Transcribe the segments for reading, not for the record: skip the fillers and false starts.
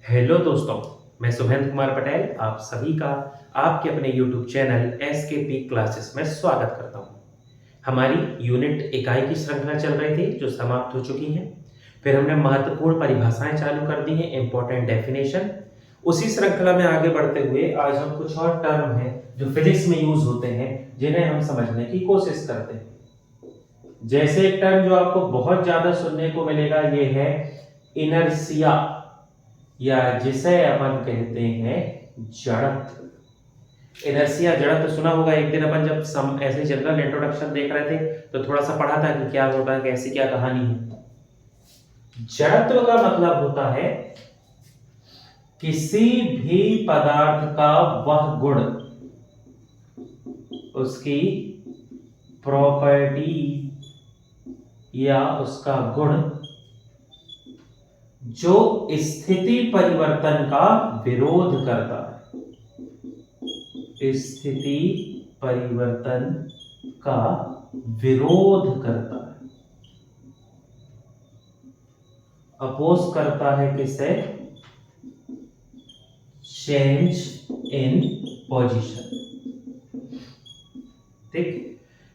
Hello दोस्तों, मैं सुहेंद्र कुमार पटेल आप सभी का आपके अपने YouTube चैनल एसकेपी क्लासेस में स्वागत करता हूं। हमारी यूनिट इकाई की श्रृंखला चल रही थी जो समाप्त हो चुकी है। फिर हमने महत्वपूर्ण परिभाषाएं चालू कर दी हैं, इंपॉर्टेंट डेफिनेशन। उसी श्रृंखला में आगे बढ़ते हुए आज हम कुछ और टर्म हैं जो फिजिक्स में यूज होते हैं जिन्हें हम समझने की कोशिश करते हैं। जैसे एक टर्म जो आपको बहुत ज्यादा सुनने को मिलेगा ये है इनर्शिया, या जिसे अपन कहते हैं जड़त्व। इनर्शिया जड़त्व सुना होगा। एक दिन अपन जब ऐसे जनरल इंट्रोडक्शन देख रहे थे तो थोड़ा सा पढ़ा था कि क्या होता है, कैसी क्या कहानी है। जड़त्व का मतलब होता है किसी भी पदार्थ का वह गुण, उसकी प्रॉपर्टी या उसका गुण जो स्थिति परिवर्तन का विरोध करता है, स्थिति परिवर्तन का विरोध करता है, अपोज करता है किसे? Change in position. ठीक,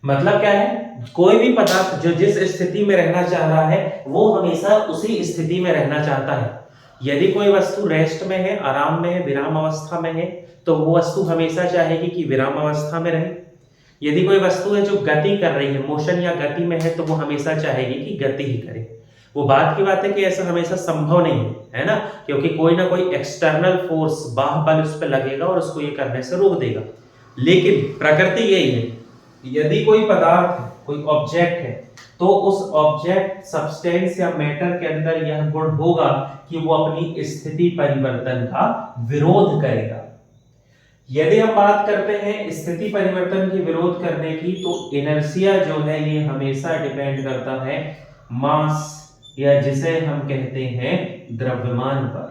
मतलब क्या है? कोई भी पदार्थ जो जिस स्थिति में रहना चाह रहा है वो हमेशा उसी स्थिति में रहना चाहता है। यदि कोई वस्तु रेस्ट में है, आराम में है, विराम अवस्था में है, तो वो वस्तु हमेशा चाहेगी कि विराम अवस्था में रहे। यदि कोई वस्तु है जो गति कर रही है, मोशन या गति में है, तो वो हमेशा चाहेगी कि गति ही करे। वो बात की बात है कि ऐसा हमेशा संभव नहीं है ना, क्योंकि कोई ना कोई एक्सटर्नल फोर्स, बाह्य बल उस पर लगेगा और उसको ये करने से रोक देगा। लेकिन प्रकृति यही है, यदि कोई पदार्थ है, कोई ऑब्जेक्ट है, तो उस ऑब्जेक्ट, सब्सटेंस या मैटर के अंदर यह गुण होगा कि वो अपनी स्थिति परिवर्तन का विरोध करेगा। यदि हम बात करते हैं स्थिति परिवर्तन की विरोध करने की, तो इनर्शिया जो है ये हमेशा डिपेंड करता है मास, या जिसे हम कहते हैं द्रव्यमान पर।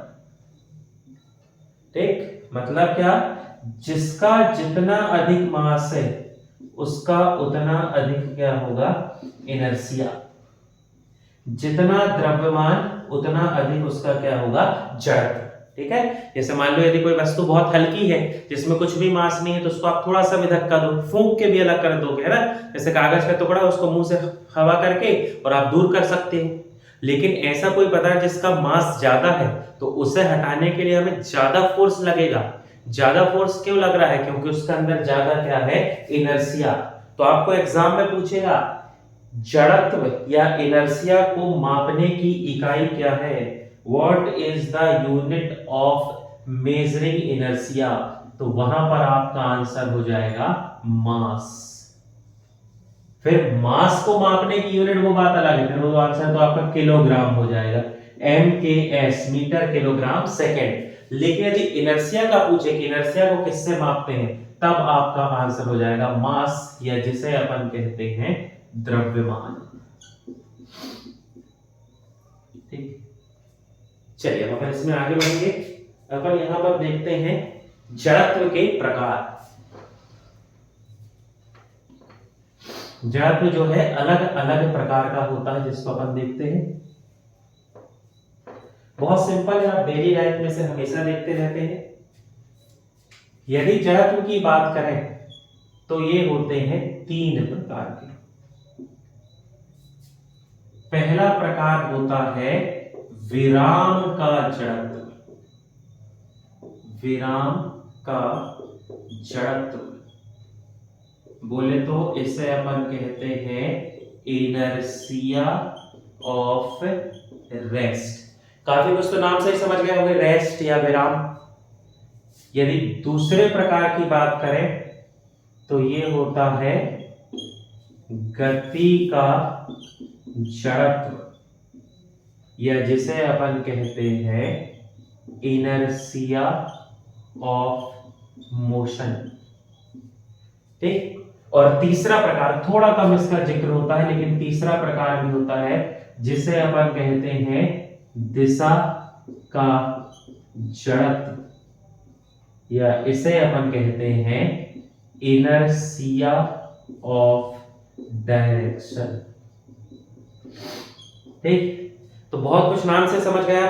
ठीक, मतलब क्या? जिसका जितना अधिक मास है उसका उतना अधिक क्या होगा? इनर्शिया। जितना द्रव्यमान उतना अधिक उसका क्या होगा? जड़त्व। ठीक है, जैसे मान लो यदि कोई वस्तु बहुत हल्की है जिसमें कुछ भी मास नहीं है, तो उसको आप थोड़ा सा भी धक्का दो, फूंक के भी अलग कर दोगे, है ना। जैसे कागज का टुकड़ा, उसको मुंह से हवा करके और आप दूर कर सकते हैं। लेकिन ऐसा कोई पदार्थ जिसका मास ज्यादा है, तो उसे हटाने के लिए हमें ज्यादा फोर्स लगेगा। ज्यादा फोर्स क्यों लग रहा है? क्योंकि उसके अंदर ज्यादा क्या है? इनर्शिया। तो आपको एग्जाम में पूछेगा जड़त्व या इनर्शिया को मापने की इकाई क्या है? What is the unit of measuring inertia? तो वहां पर आपका आंसर हो जाएगा मास। फिर मास को मापने की यूनिट वो बात अलग है, फिर वो आंसर तो आपका किलोग्राम हो जाएगा, MKS, मीटर किलोग्राम सेकेंड। लेकिन यदि इनर्शिया का पूछे कि इनर्शिया को किससे मापते हैं, तब आपका आंसर हो जाएगा मास, या जिसे अपन कहते हैं द्रव्यमान। ठीक, चलिए अब अपन इसमें आगे बढ़ेंगे। अपन यहां पर देखते हैं जड़त्व के प्रकार। जड़त्व जो है अलग अलग प्रकार का होता है, जिसको अपन देखते हैं। बहुत सिंपल है, आप डेली लाइफ में से हमेशा देखते रहते हैं। यदि जड़त्व की बात करें तो ये होते हैं 3 प्रकार के। पहला प्रकार होता है विराम का जड़त्व। विराम का जड़त्व बोले तो इसे अपन कहते हैं इनर्शिया ऑफ रेस्ट। काफी कुछ तो नाम से ही समझ गए होंगे, रेस्ट या विराम। यदि दूसरे प्रकार की बात करें तो ये होता है गति का जड़त्व, या जिसे अपन कहते हैं इनर्शिया ऑफ मोशन। ठीक, और तीसरा प्रकार थोड़ा कम इसका जिक्र होता है, लेकिन तीसरा प्रकार भी होता है जिसे अपन कहते हैं दिशा का जड़त्व, या इसे अपन कहते हैं इनर्शिया ऑफ डायरेक्शन। ठीक, तो बहुत कुछ नाम से समझ गया।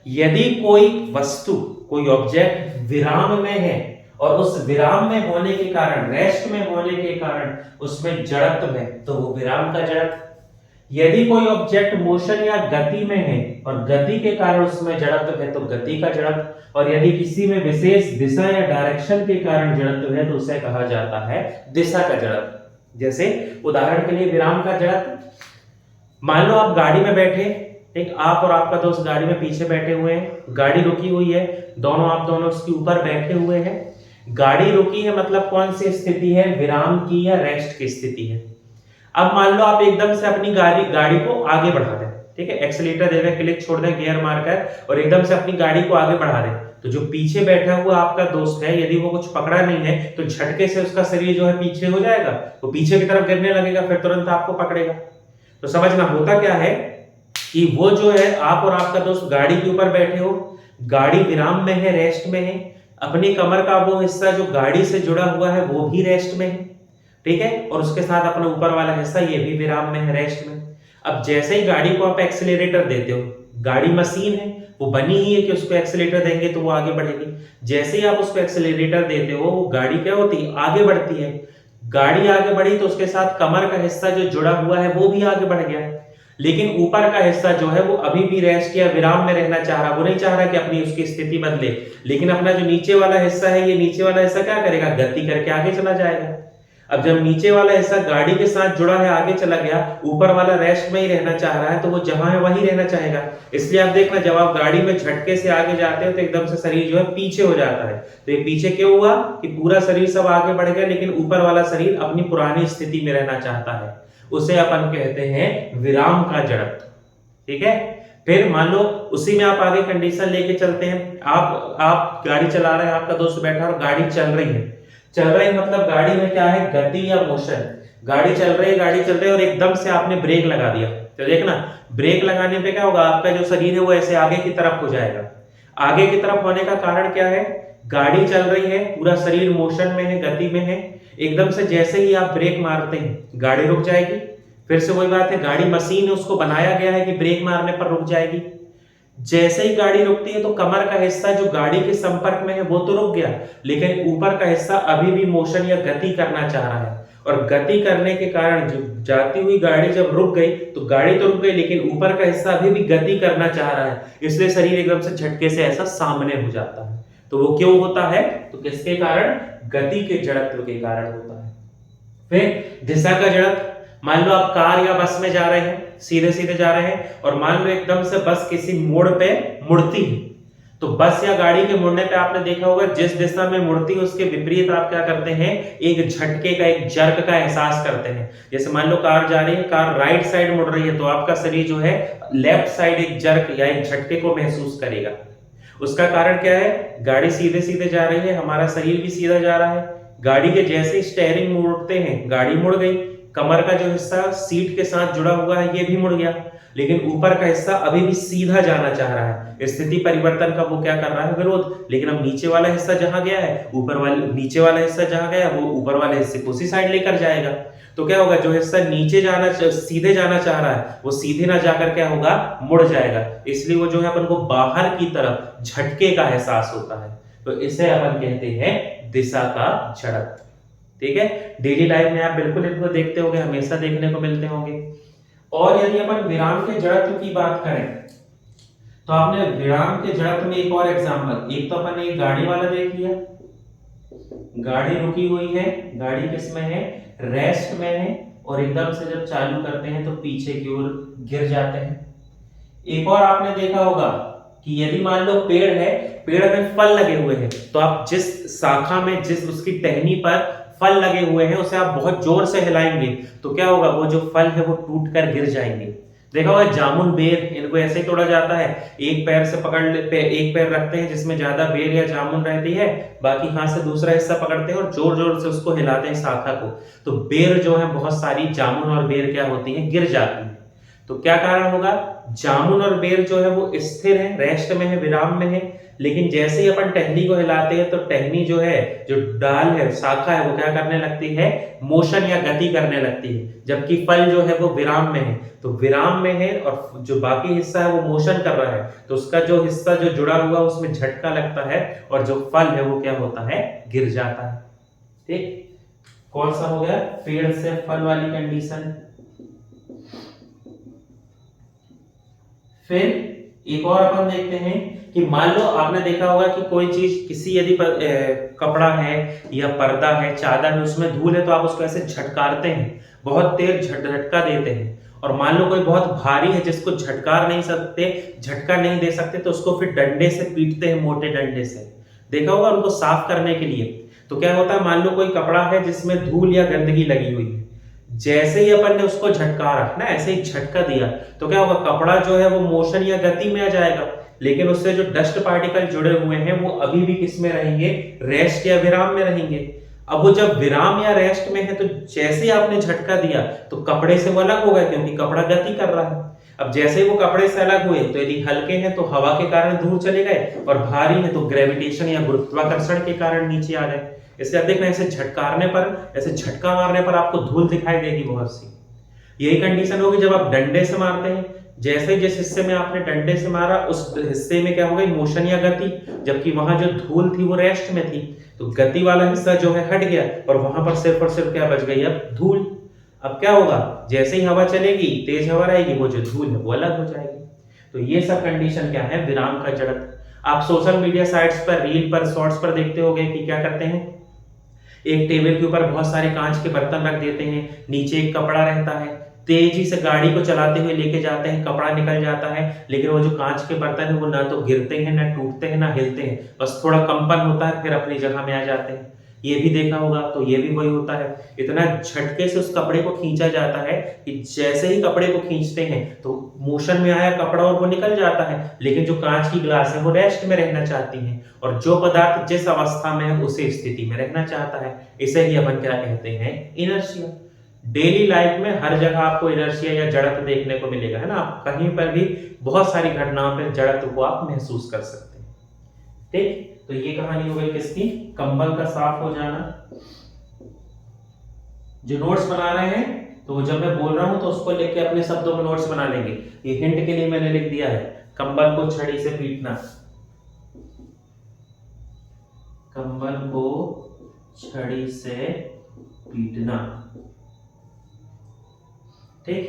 यदि कोई वस्तु, कोई ऑब्जेक्ट विराम में है और उस विराम में होने के कारण, रेस्ट में होने के कारण उसमें जड़त्व है, तो वो विराम का जड़त्व। यदि कोई ऑब्जेक्ट मोशन या गति में है और गति के कारण उसमें जड़त्व है, तो गति का जड़त्व। और यदि किसी में विशेष दिशा या डायरेक्शन के कारण जड़त्व है, तो उसे कहा जाता है दिशा का जड़त्व। जैसे उदाहरण के लिए विराम का जड़त्व। मान लो आप गाड़ी में बैठे, एक आप और आपका दोस्त गाड़ी में पीछे बैठे हुए हैं, गाड़ी रुकी हुई है, आप दोनों उसके ऊपर बैठे हुए हैं। गाड़ी रुकी है मतलब कौन सी स्थिति है, विराम की या रेस्ट की स्थिति है। अब मान लो आप एकदम से अपनी गाड़ी को आगे बढ़ा दें, ठीक है, एक्सीलेटर दे दें, क्लिक छोड़ दें, गियर मारकर, और एकदम से अपनी गाड़ी को आगे बढ़ा दें, तो जो पीछे बैठा हुआ आपका दोस्त है, यदि वो कुछ पकड़ा नहीं है तो झटके से उसका शरीर जो है पीछे हो जाएगा, वो पीछे की तरफ गिरने लगेगा, फिर तुरंत आपको पकड़ेगा। तो समझना होता क्या है कि वो जो है, आप और आपका दोस्त गाड़ी के ऊपर बैठे हो, गाड़ी विराम में है, रेस्ट में है, अपनी कमर का वो हिस्सा जो गाड़ी से जुड़ा हुआ है वो भी रेस्ट में है, ठीक है, और उसके साथ अपना ऊपर वाला हिस्सा ये भी विराम में है, रेस्ट में। अब जैसे ही गाड़ी को आप एक्सीलरेटर देते हो, गाड़ी मशीन है, वो बनी ही है कि उसको एक्सीलरेटर देंगे तो वो आगे बढ़ेगी। जैसे ही आप उसको एक्सीलरेटर देते हो, वो गाड़ी क्या होती है, आगे बढ़ती है। गाड़ी आगे बढ़ी तो उसके साथ कमर का हिस्सा जो जुड़ा हुआ है वो भी आगे बढ़ गया, लेकिन ऊपर का हिस्सा जो है वो अभी भी रेस्ट या विराम में रहना चाह रहा। वो नहीं चाह रहा कि अपनी उसकी स्थिति बदले, लेकिन अपना जो नीचे वाला हिस्सा है, ये नीचे वाला हिस्सा क्या करेगा, गति करके आगे चला जाएगा। अब जब नीचे वाला हिस्सा गाड़ी के साथ जुड़ा है, आगे चला गया, ऊपर वाला रेस्ट में ही रहना चाह रहा है, तो वो जहां है वहीं रहना चाहेगा। इसलिए आप देखना, जब आप गाड़ी में झटके से आगे जाते हो तो एकदम से शरीर जो है पीछे हो जाता है। तो ये पीछे क्यों हुआ कि पूरा शरीर सब आगे बढ़ गया, लेकिन ऊपर वाला शरीर अपनी पुरानी स्थिति में रहना चाहता है। उसे अपन कहते हैं विराम का जड़त्व, ठीक है। फिर मान लो उसी में आप आगे कंडीशन लेके चलते हैं। आप गाड़ी चला रहे हैं, आपका दोस्त बैठा और गाड़ी चल रही है। चल रही मतलब गाड़ी में क्या है, गति या मोशन। गाड़ी चल रही है और एकदम से आपने ब्रेक लगा दिया, तो देखना ब्रेक लगाने पे क्या होगा, आपका जो शरीर है वो ऐसे आगे की तरफ हो जाएगा। आगे की तरफ होने का कारण क्या है, गाड़ी चल रही है, पूरा शरीर मोशन में है, गति में है, एकदम से जैसे ही आप ब्रेक मारते हैं गाड़ी रुक जाएगी। फिर से वही बात है, गाड़ी मशीन है, उसको बनाया गया है कि ब्रेक मारने पर रुक जाएगी। जैसे ही गाड़ी रुकती है तो कमर का हिस्सा जो गाड़ी के संपर्क में है वो तो रुक गया, लेकिन ऊपर का हिस्सा अभी भी मोशन या गति करना चाह रहा है। और गति करने के कारण जो जाती हुई गाड़ी जब रुक गई तो गाड़ी तो रुक गई, लेकिन ऊपर का हिस्सा अभी भी गति करना चाह रहा है, इसलिए शरीर एकदम से झटके से ऐसा सामने हो जाता है। तो वो क्यों होता है, तो किसके कारण, गति के जड़त्व के कारण होता है। फिर दिशा का जड़त्व। मान लो आप कार या बस में जा रहे हैं, सीधे सीधे जा रहे हैं, और मान लो एकदम से बस किसी मोड़ पे मुड़ती है, तो बस या गाड़ी के मुड़ने पे आपने देखा होगा जिस दिशा में मुड़ती है उसके विपरीत आप क्या करते हैं, एक झटके का, एक जर्क का एहसास करते हैं। जैसे मान लो कार जा रही है, कार राइट साइड मुड़ रही है, तो आपका शरीर जो है लेफ्ट साइड एक जर्क या एक झटके को महसूस करेगा। उसका कारण क्या है, गाड़ी सीधे सीधे जा रही है, हमारा शरीर भी सीधा जा रहा है। गाड़ी के जैसे स्टीयरिंग मोड़ते हैं, गाड़ी मुड़ गई, कमर का जो हिस्सा सीट के साथ जुड़ा हुआ है ये भी मुड़ गया, लेकिन ऊपर का हिस्सा अभी भी सीधा जाना चाह रहा है। स्थिति परिवर्तन का वो क्या कर रहा है, विरोध। लेकिन अब नीचे वाला हिस्सा जहां गया है, नीचे वाला हिस्सा जहां गया वो ऊपर वाले हिस्से को उसी साइड लेकर जाएगा। तो क्या होगा, जो हिस्सा सीधे जाना चाह रहा है वो सीधे ना जाकर क्या होगा, मुड़ जाएगा। इसलिए वो जो है अपन को बाहर की तरफ झटके का एहसास होता है। तो इसे अपन कहते हैं दिशा का जड़त्व, ठीक है। डेली लाइफ में आप बिल्कुल इनको देखते होंगे, हमेशा देखने को मिलते होंगे। और यदि अपन विराम के जड़त्व की बात करें तो आपने विराम के जड़त्व में एक और एग्जांपल, एक तो अपन ने गाड़ी वाला देख लिया, गाड़ी रुकी हुई है, गाड़ी किस में है, रेस्ट में है, और एकदम से जब चालू करते हैं तो पीछे की ओर गिर जाते हैं। एक और आपने देखा होगा कि यदि मान लो पेड़ है, पेड़ में फल लगे हुए हैं, तो आप जिस शाखा में, जिस उसकी टहनी पर फल लगे हुए हैं उसे आप बहुत जोर से हिलाएंगे तो क्या होगा, वो जो फल है वो टूटकर गिर जाएंगे। देखा होगा जामुन, बेर, इनको ऐसे ही तोड़ा जाता है, एक पैर से एक पैर रखते हैं जिसमें ज्यादा बेर या जामुन रहती है, बाकी हाथ से दूसरा हिस्सा पकड़ते हैं और जोर जोर से उसको हिलाते हैं शाखा को, तो बेर जो है बहुत सारी, जामुन और बेर क्या होती है, गिर जाती है। तो क्या कारण होगा, जामुन और बेर जो है वो स्थिर है, रेस्ट में है, विराम में है, लेकिन जैसे ही अपन टहनी को हिलाते हैं तो टहनी जो है, जो डाल है, शाखा है, वो क्या करने लगती है, मोशन या गति करने लगती है, जबकि फल जो है वो विराम में है। तो विराम में है और जो बाकी हिस्सा है वो मोशन कर रहा है, तो उसका जो हिस्सा जो जुड़ा हुआ है उसमें झटका लगता है और जो फल है वो क्या होता है, गिर जाता है। ठीक, कौन सा हो गया, पेड़ से फल वाली कंडीशन। फिर एक और अपन देखते हैं कि मान लो आपने देखा होगा कि कोई चीज, किसी यदि कपड़ा है या पर्दा है, चादर है, उसमें धूल है तो आप उसको ऐसे झटकारते हैं, बहुत तेज झटका देते हैं। और मान लो कोई बहुत भारी है जिसको झटकार नहीं सकते, झटका नहीं दे सकते, तो उसको फिर डंडे से पीटते हैं, मोटे डंडे से, देखा होगा, उनको साफ करने के लिए। तो क्या होता है, मान लो कोई कपड़ा है जिसमें धूल या गंदगी लगी हुई है, जैसे ही अपन ने उसको झटकारा ना, ऐसे ही झटका दिया, तो क्या होगा, कपड़ा जो है वो मोशन या गति में आ जाएगा, लेकिन उससे जो डस्ट पार्टिकल जुड़े हुए हैं वो अभी भी किस में रहेंगे, रेस्ट या विराम में रहेंगे। अब वो जब विराम या रेस्ट में है तो जैसे ही आपने झटका दिया तो कपड़े से वो अलग हो गए, क्योंकि कपड़ा गति कर रहा है। अब जैसे ही वो कपड़े से अलग हुए तो यदि हल्के हैं तो हवा के कारण दूर चले गए, और भारी है तो ग्रेविटेशन या गुरुत्वाकर्षण के कारण नीचे आ गए। इसलिए आप देखना, ऐसे झटकारने पर, ऐसे झटका मारने पर आपको धूल दिखाई देगी बहुत सी। यही कंडीशन होगी जब आप डंडे से मारते हैं, जैसे जिस हिस्से में आपने डंडे से मारा उस हिस्से में क्या हो गई, मोशन या गति, जबकि वहां जो धूल थी वो रेस्ट में थी, तो गति वाला हिस्सा जो है हट गया और वहां पर सिर्फ और सिर्फ क्या बच गई, अब धूल। अब क्या होगा, जैसे ही हवा चलेगी, तेज हवा रहेगी, वो जो धूल है वो अलग हो जाएगी। तो ये सब कंडीशन क्या है, विराम का जड़त्व। आप सोशल मीडिया साइट्स पर, रील पर, शॉर्ट्स पर देखते होंगे कि क्या करते हैं, एक टेबल के ऊपर बहुत सारे कांच के बर्तन रख देते हैं, नीचे एक कपड़ा रहता है, तेजी से गाड़ी को चलाते हुए लेके जाते हैं, कपड़ा निकल जाता है, लेकिन वो जो कांच के बर्तन है वो ना तो गिरते हैं, ना टूटते हैं, ना हिलते हैं, बस थोड़ा कंपन होता है, फिर अपनी जगह में आ जाते हैं। ये भी देखा होगा, तो ये भी वही होता है, इतना झटके से उस कपड़े को खींचा जाता है कि जैसे ही कपड़े को खींचते हैं तो मोशन में आया कपड़ा और वो निकल जाता है, लेकिन जो कांच की ग्लास है वो रेस्ट में रहना चाहती है, और जो पदार्थ जिस अवस्था में है उसी स्थिति में रहना चाहता है। इसे ही अपन क्या कहते हैं, इनर्शिया। डेली लाइफ में हर जगह आपको इनर्शिया या जड़त्व देखने को मिलेगा, है ना, आप कहीं पर भी बहुत सारी घटनाओं पर जड़त्व को आप महसूस कर सकते हैं। ठीक, तो ये कहानी हो गई किसकी, कंबल का साफ हो जाना। जो नोट्स बना रहे हैं तो जब मैं बोल रहा हूं तो उसको लिख के अपने शब्दों में नोट्स बना लेंगे। ये हिंट के लिए मैंने लिख दिया है, कंबल को छड़ी से पीटना, कंबल को छड़ी से पीटना। ठीक,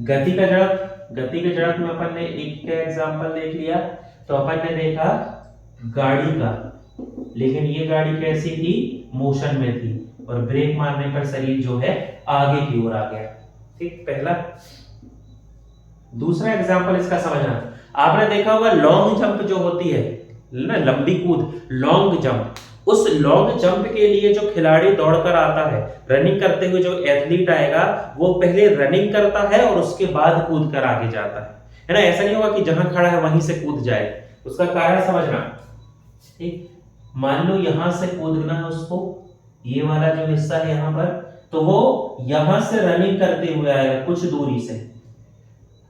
गति का जड़त्व, गति के जड़त्व में अपन ने एक का एग्जांपल देख लिया, तो अपन ने देखा गाड़ी का, लेकिन ये गाड़ी कैसी थी, मोशन में थी, और ब्रेक मारने पर शरीर जो है आगे की ओर आ गया। ठीक, पहला। दूसरा एग्जांपल इसका समझना, आपने देखा होगा लॉन्ग जंप जो होती है ना, लंबी कूद, लॉन्ग जंप, उस लॉन्ग जंप के लिए जो खिलाड़ी दौड़कर आता है, रनिंग करते हुए जो एथलीट आएगा, वो पहले रनिंग करता है और उसके बाद कूद कर आगे जाता है ना। ऐसा नहीं होगा कि जहां खड़ा है वहीं से कूद जाए, उसका कारण समझना। ठीक, मान लो यहां से कूदना है उसको, ये वाला जो हिस्सा है यहां पर, तो वो यहां से रनिंग करते हुए आएगा कुछ दूरी से।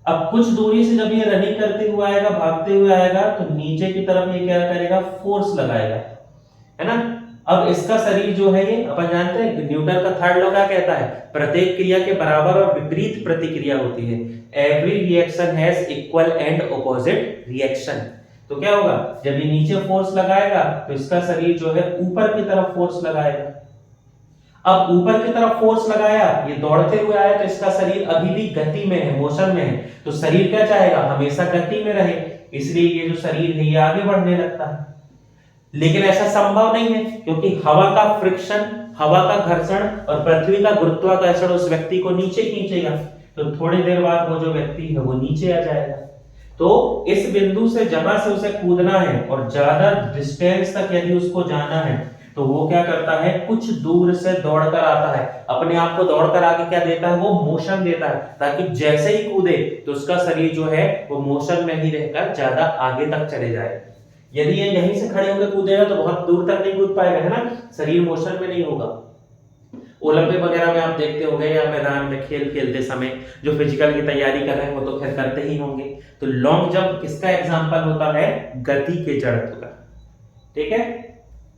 अब कुछ दूरी से जब ये रनिंग करते हुए आएगा, भागते हुए आएगा, तो नीचे की तरफ ये क्या करेगा, फोर्स लगाएगा, है ना। अब इसका शरीर जो है, ये अपन जानते हैं न्यूटन का थर्ड लॉ क्या कहता है, प्रत्येक क्रिया के बराबर और विपरीत प्रतिक्रिया होती है। Every reaction has equal and opposite reaction. तो क्या होगा, जब ये नीचे फोर्स लगाएगा तो इसका शरीर जो है ऊपर की तरफ फोर्स लगाएगा। अब ऊपर की तरफ फोर्स लगाया, ये दौड़ते हुए आया, तो इसका शरीर अभी भी गति में है, मोशन में है, तो शरीर क्या चाहेगा, हमेशा गति में रहे, इसलिए ये जो शरीर है ये आगे बढ़ने लगता है। लेकिन ऐसा संभव नहीं है, क्योंकि हवा का फ्रिक्शन, हवा का घर्षण और पृथ्वी का गुरुत्वाकर्षण उस व्यक्ति को नीचे खींचेगा, तो थोड़ी देर बाद वो जो व्यक्ति है वो नीचे आ जाएगा। तो इस बिंदु से जहां से उसे कूदना है और ज्यादा डिस्टेंस तक यदि उसको जाना है, तो वो क्या करता है, कुछ दूर से दौड़कर आता है, अपने आप को दौड़कर आगे क्या देता है, वो मोशन देता है, ताकि जैसे ही कूदे तो उसका शरीर जो है वो मोशन में ही रहकर ज्यादा आगे तक चले जाए। यदि ये यहीं से खड़े होकर कूदेगा तो बहुत दूर तक नहीं कूद पाएगा, है ना, शरीर मोशन में नहीं होगा। ओलंपिक वगैरह में आप देखते होंगे या मैदान में खेल खेलते समय जो फिजिकल की तैयारी कर रहे हैं वो तो खैर करते ही होंगे। तो लॉन्ग जंप किसका एग्जाम्पल होता है? गति के जड़त्व का। ठीक है,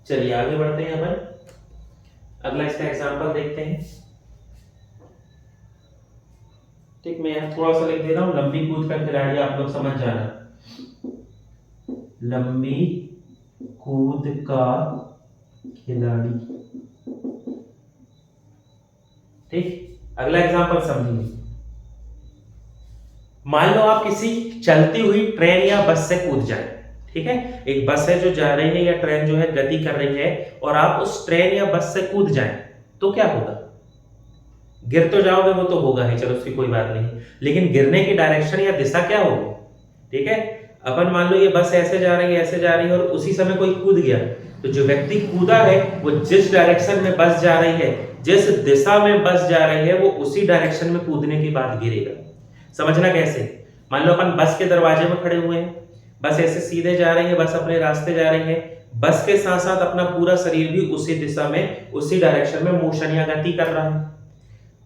चलिए आगे बढ़ते हैं अपन, अगला इसका एग्जाम्पल देखते हैं। ठीक, मैं यहाँ थोड़ा सा लिख दे रहा हूं, लंबी कूद का खिलाड़ी, आप लोग समझ जाना, लंबी कूद का खिलाड़ी। ठीक, अगला एग्जांपल समझिए। मान लो आप किसी चलती हुई ट्रेन या बस से कूद जाए। ठीक है, एक बस है जो जा रही है या ट्रेन जो है गति कर रही है और आप उस ट्रेन या बस से कूद जाएं, तो क्या होगा? गिर तो जाओगे, वो तो होगा ही, चलो उसकी कोई बात नहीं, लेकिन गिरने की डायरेक्शन या दिशा क्या होगी? ठीक है, अपन मान लो ये बस ऐसे जा रही है, ऐसे जा रही है और उसी समय कोई कूद गया, तो जो व्यक्ति कूदा है वो जिस डायरेक्शन में बस जा रही है, जिस दिशा में बस जा रही है, वो उसी डायरेक्शन में कूदने के बाद गिरेगा। समझना कैसे? मान लो अपन बस के दरवाजे में खड़े हुए हैं, बस ऐसे सीधे जा रही है, बस अपने रास्ते जा रही है, बस के साथ साथ अपना पूरा शरीर भी उसी दिशा में, उसी डायरेक्शन में मोशन या गति कर रहा है।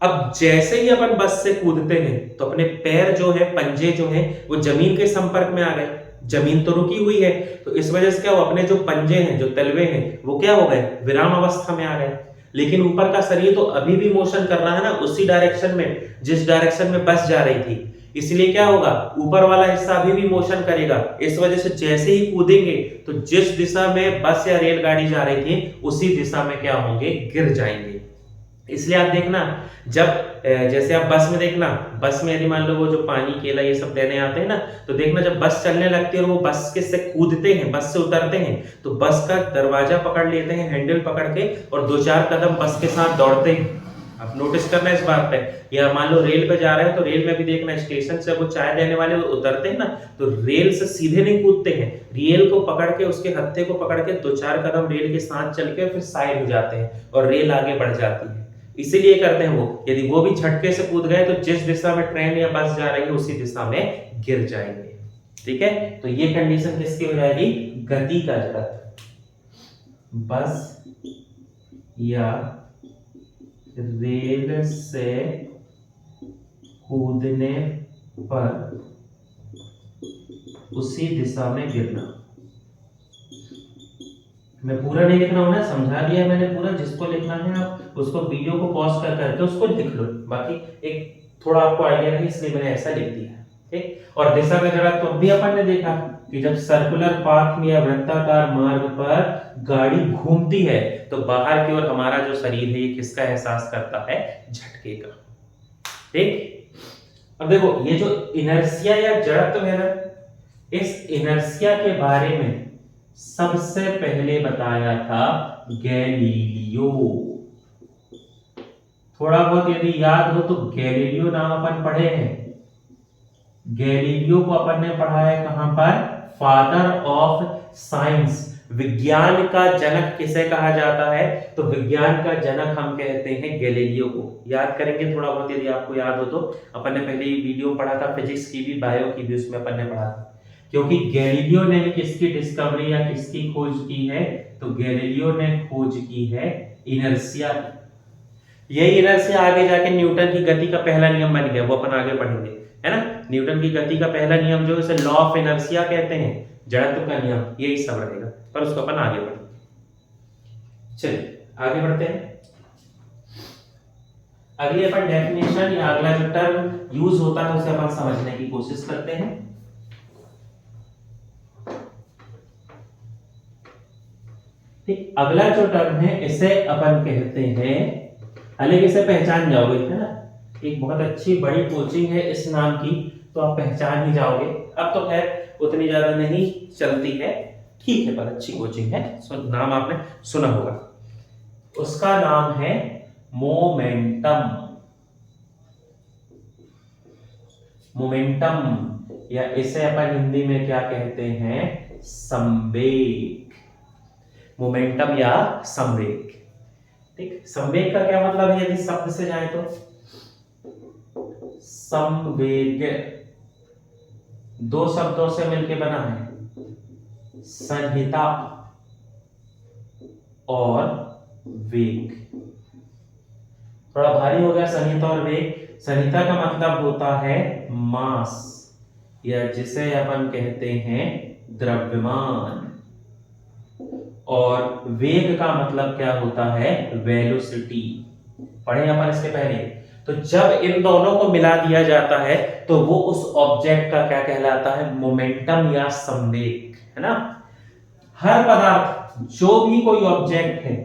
अब जैसे ही अपन बस से कूदते हैं तो अपने पैर जो है, पंजे जो है, वो जमीन के संपर्क में आ गए, जमीन तो रुकी हुई है, तो इस वजह से क्या हो, अपने जो पंजे हैं, जो तलवे हैं, वो क्या हो गए? विराम अवस्था में आ गए। लेकिन ऊपर का शरीर तो अभी भी मोशन कर रहा है ना, उसी डायरेक्शन में जिस डायरेक्शन में बस जा रही थी, इसलिए क्या होगा, ऊपर वाला हिस्सा अभी भी मोशन करेगा। इस वजह से जैसे ही कूदेंगे तो जिस दिशा में बस या रेलगाड़ी जा रही थी उसी दिशा में क्या होंगे, गिर जाएंगे। इसलिए आप देखना, जब जैसे आप बस में देखना, बस में यदि मान लो वो जो पानी केला ये सब देने आते हैं ना, तो देखना जब बस चलने लगती है और वो बस के से कूदते हैं, बस से उतरते हैं, तो बस का दरवाजा पकड़ लेते हैं, हैंडल पकड़ के, और 2-4 कदम बस के साथ दौड़ते हैं। आप नोटिस करना इस बात पे। या मान लो रेल पे जा रहे हैं तो रेल में भी देखना, स्टेशन से वो चाय देने वाले उतरते हैं ना, तो रेल से सीधे नहीं कूदते हैं, रेल को पकड़ के, उसके हत्थे को पकड़ के 2-4 कदम रेल के साथ चल के फिर साइड हो जाते हैं और रेल आगे बढ़ जाती है। इसीलिए करते हैं वो, यदि वो भी झटके से कूद गए तो जिस दिशा में ट्रेन या बस जा रही है उसी दिशा में गिर जाएंगे। ठीक है, तो ये कंडीशन किसकी हो जाएगी? गति का जड़त्व। बस या रेल से कूदने पर उसी दिशा में गिरना। मैं पूरा नहीं लिख रहा हूं ना, समझा दिया मैंने पूरा, जिसको लिखना है आप उसको वीडियो को पॉज कर करके उसको लिख लो, बाकी एक थोड़ा आपको आइडिया रहे इसलिए मैंने ऐसा लिख दिया। ठीक, और दिशा का जड़त्व तो भी अपन ने देखा कि जब सर्कुलर पाथ में या वृत्ताकार मार्ग पर गाड़ी घूमती है तो बाहर की ओर हमारा जो शरीर है ये किसका एहसास करता है? झटके का। ठीक, अब देखो ये जो इनर्शिया या जड़त्व है ना, इस इनर्शिया के बारे में सबसे पहले बताया था गैलीलियो। थोड़ा बहुत यदि याद हो तो गैलीलियो नाम अपन पढ़े हैं। गैलीलियो को अपन ने पढ़ा है कहां पर? Father of science. विज्ञान का जनक किसे कहा जाता है? तो विज्ञान का जनक हम कहते हैं गैलीलियो को। याद करेंगे थोड़ा बहुत यदि आपको याद हो तो, अपन ने पहले वीडियो पढ़ा था फिजिक्स की भी, बायो की भी, उसमें अपन ने पढ़ा था। क्योंकि गैलीलियो ने किसकी डिस्कवरी या किसकी खोज की है? तो गैलीलियो ने खोज की है इनर्शिया। यही इनर्शिया आगे जाके न्यूटन की गति का पहला नियम बन गया, वो अपन आगे पढ़ेंगे, है ना। न्यूटन की गति का पहला नियम जो है उसे लॉ ऑफ इनर्शिया कहते हैं, जड़त्व का नियम, यही सब रहेगा, पर उसको अपन आगे पढ़ेंगे। चलिए आगे बढ़ते हैं। अगली अपन डेफिनेशन या अगला जो टर्म यूज होता है उसे अपन समझने की कोशिश करते हैं। अगला जो टर्म है इसे अपन कहते हैं, हालांकि इसे पहचान जाओगे, है ना, एक बहुत अच्छी बड़ी कोचिंग है इस नाम की, तो आप पहचान ही जाओगे। अब तो खैर उतनी ज्यादा नहीं चलती है, ठीक है, पर अच्छी कोचिंग है, नाम आपने सुना होगा। उसका नाम है मोमेंटम। मोमेंटम या इसे अपन हिंदी में क्या कहते हैं? संवेग। मोमेंटम या संवेग। ठीक, संवेग का क्या मतलब है यदि शब्द से जाए तो? संवेग दो शब्दों से मिलकर बना है, संहिता और वेग। थोड़ा भारी हो गया संहिता और वेग। संहिता का मतलब होता है मास, या जिसे अपन कहते हैं द्रव्यमान, और वेग का मतलब क्या होता है, वेलोसिटी। पढ़े अपन इसके पहले। तो जब इन दोनों को मिला दिया जाता है तो वो उस ऑब्जेक्ट का क्या कहलाता है, मोमेंटम या संवेग, है ना। हर पदार्थ, जो भी कोई ऑब्जेक्ट है,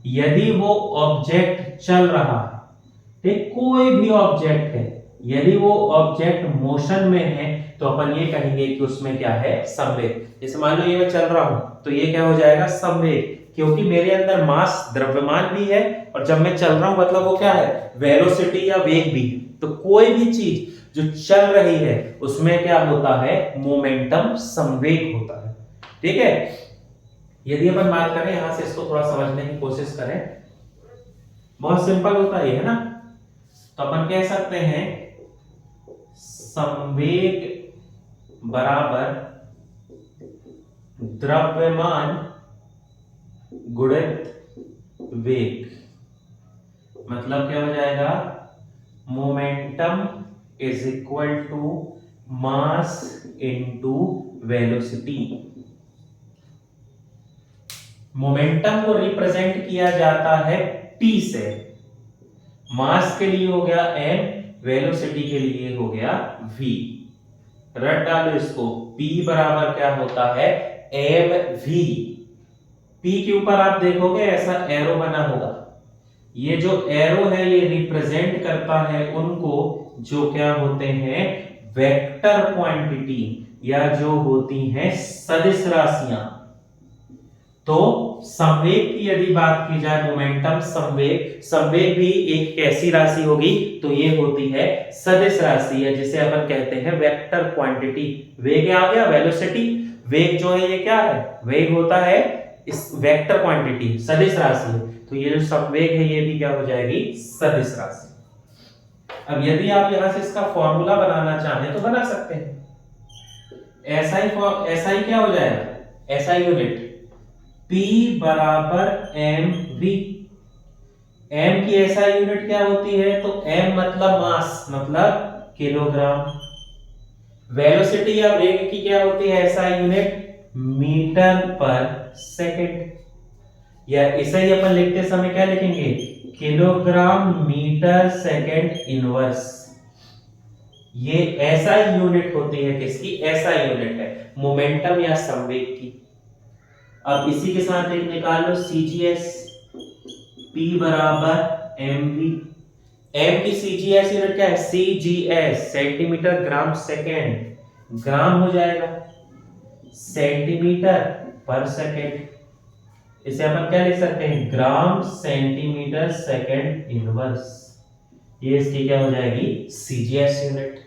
यदि वो ऑब्जेक्ट चल रहा है, ठीक, कोई भी ऑब्जेक्ट है, यदि वो ऑब्जेक्ट मोशन में है तो अपन ये कहेंगे कि उसमें क्या है, संवेग। जैसे मान लो ये मैं चल रहा हूं तो ये क्या हो जाएगा, संवेग, क्योंकि मेरे अंदर मास द्रव्यमान भी है और जब मैं चल रहा हूं मतलब वो क्या है, वेलोसिटी या वेग भी है। तो कोई भी चीज जो चल रही है उसमें क्या होता है, मोमेंटम, संवेग होता है। ठीक है। यदि अपन बात करें यहां से, इसको थोड़ा समझने की कोशिश करें, बहुत सिंपल होता है ये, है ना। तो अपन कह सकते हैं संवेग बराबर द्रव्यमान गुणित वेग। मतलब क्या हो जाएगा, momentum is equal to mass into velocity. Momentum को रिप्रेजेंट किया जाता है P से। मास के लिए हो गया m, वेलोसिटी के लिए हो गया v। रट डालो इसको, P बराबर क्या होता है, mv। P के ऊपर आप देखोगे ऐसा एरो बना होगा, ये जो एरो है ये रिप्रेजेंट करता है उनको जो क्या होते हैं, वेक्टर क्वांटिटी, या जो होती हैं सदिश राशियां। तो संवेग की यदि बात की जाए, मोमेंटम, संवेग, संवेग भी एक कैसी राशि होगी, तो ये होती है सदिश राशि है, जिसे अपन कहते हैं वेक्टर क्वांटिटी। वेग आ गया, वेलोसिटी, वेग जो है ये क्या है, वेग होता है इस वेक्टर क्वांटिटी, सदिश राशि है। तो ये जो संवेग है ये भी क्या हो जाएगी, सदिश राशि। अब यदि आप यहां से इसका फॉर्मूला बनाना चाहें तो बना सकते हैं। ऐसा ही क्या हो जाएगा, ऐसा यूनिट P बराबर mv। m की ऐसा यूनिट क्या होती है, तो m मतलब मास, मतलब किलोग्राम। वेलोसिटी या वेग की क्या होती है, ऐसा यूनिट मीटर पर सेकंड, या इसे ही अपन लिखते समय क्या लिखेंगे, किलोग्राम मीटर सेकंड इनवर्स। ये ऐसा यूनिट होती है किसकी, ऐसा यूनिट है मोमेंटम या संवेग की। अब इसी के साथ एक निकाल लो CGS, P बराबर mv। m की CGS यूनिट क्या है, CGS, सेंटीमीटर ग्राम सेकेंड। ग्राम हो जाएगा सेंटीमीटर पर सेकेंड। इसे अपन क्या लिख सकते हैं, ग्राम सेंटीमीटर सेकेंड इनवर्स। ये इसकी क्या हो जाएगी, CGS यूनिट।